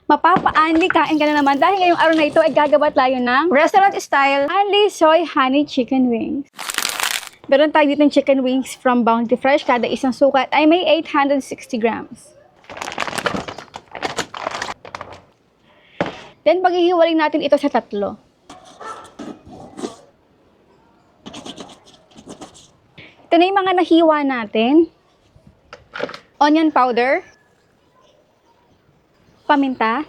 Mapapa-Anli, kain ka na naman dahil ngayong araw na ito ay gagawa tayo ng restaurant style Anli Soy Honey Chicken Wings. Meron tayo dito ng chicken wings from Bounty Fresh. Kada isang sukat ay may 860 grams. Then, paghihiwalay natin ito sa tatlo. Ito na yung mga nahiwa natin. Onion powder. Paminta.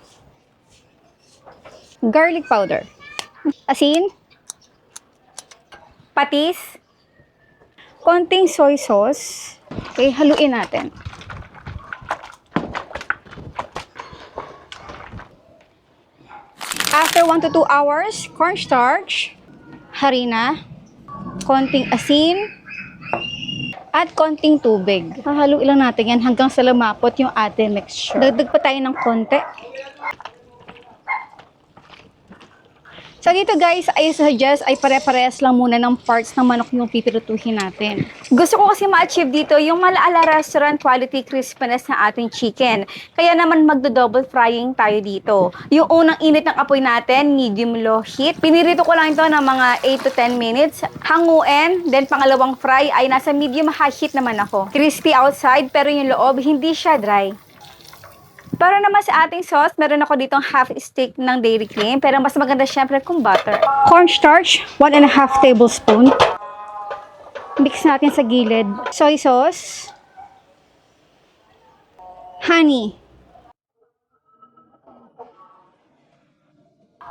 Garlic powder. Asin. Patis. Konting soy sauce. Okay, haluin natin. After 1 to 2 hours, cornstarch, harina, konting asin, at konting tubig. Hahaluin lang natin yan hanggang sa lumapot yung ating mixture. Dagdag pa tayo ng konti. So dito guys, I suggest ay pare-parehas lang muna ng parts ng manok yung pipirutuhin natin. Gusto ko kasi ma-achieve dito yung Malaala Restaurant quality crispiness ng ating chicken. Kaya naman magdo-double frying tayo dito. Yung unang init ng apoy natin, medium low heat. Pinirito ko lang ito ng mga 8 to 10 minutes. Hanguin, then pangalawang fry ay nasa medium high heat naman ako. Crispy outside pero yung loob hindi siya dry. Para naman sa ating sauce, meron ako ditong half stick ng dairy cream. Pero mas maganda syempre kung butter. Cornstarch, 1.5 tablespoon. Mix natin sa gilid. Soy sauce. Honey.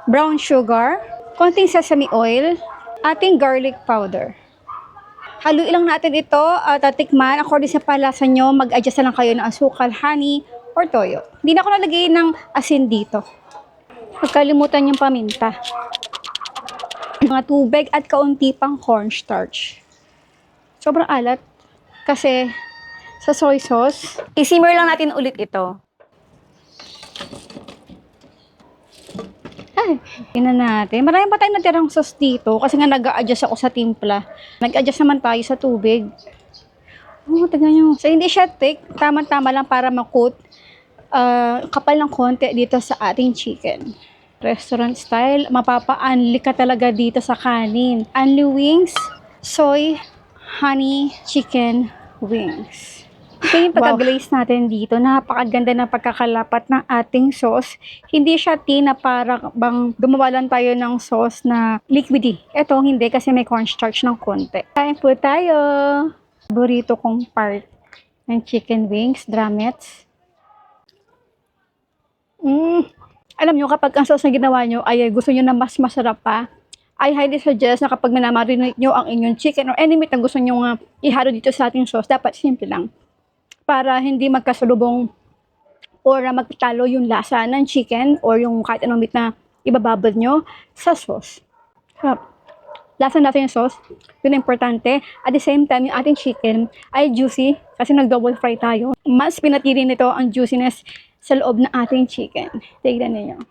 Brown sugar. Konting sesame oil. Ating garlic powder. Haluin lang natin ito at tatikman. According sa palasa nyo, mag-adjust na lang kayo ng asukal, honey, or toyo. Hindi na ako nalagay ng asin dito. Pagkalimutan yung paminta. Mga tubig at kaunti pang cornstarch. Sobrang alat. Kasi sa soy sauce, i-simmer lang natin ulit ito. Ay, tingnan natin. Marami pa tayong natirang sauce dito kasi nga nag-a-adjust ako sa timpla. Nag-adjust naman tayo sa tubig. Oh, tingnan nyo. So, hindi siya thick. Tama-tama lang para ma-coat. Kapal ng konti dito sa ating chicken. Restaurant style, mapapa-Anli ka talaga dito sa kanin. Anli wings, soy, honey, chicken wings. Okay, yung pagka-glaze natin dito, napakaganda ng pagkakalapat ng ating sauce. Hindi siya tina para bang gumawa tayo ng sauce na liquidy. Ito, hindi kasi may cornstarch ng konti. Kain po tayo! Burrito kong part ng chicken wings, drumettes. Alam nyo, kapag ang sauce na ginawa nyo ay gusto nyo na mas masarap pa, I highly suggest na kapag minamarinate nyo ang inyong chicken or any meat na gusto nyo ihalo dito sa ating sauce, dapat simple lang. Para hindi magkasalubong or magtalo yung lasa ng chicken or yung kahit anong meat na ibababad nyo sa sauce. Sarap. Lasa natin yung sauce, yun ang importante. At the same time, yung ating chicken ay juicy kasi nag-double fry tayo. Mas pinatili nito ang juiciness sa loob ng ating chicken. Tignan niyo.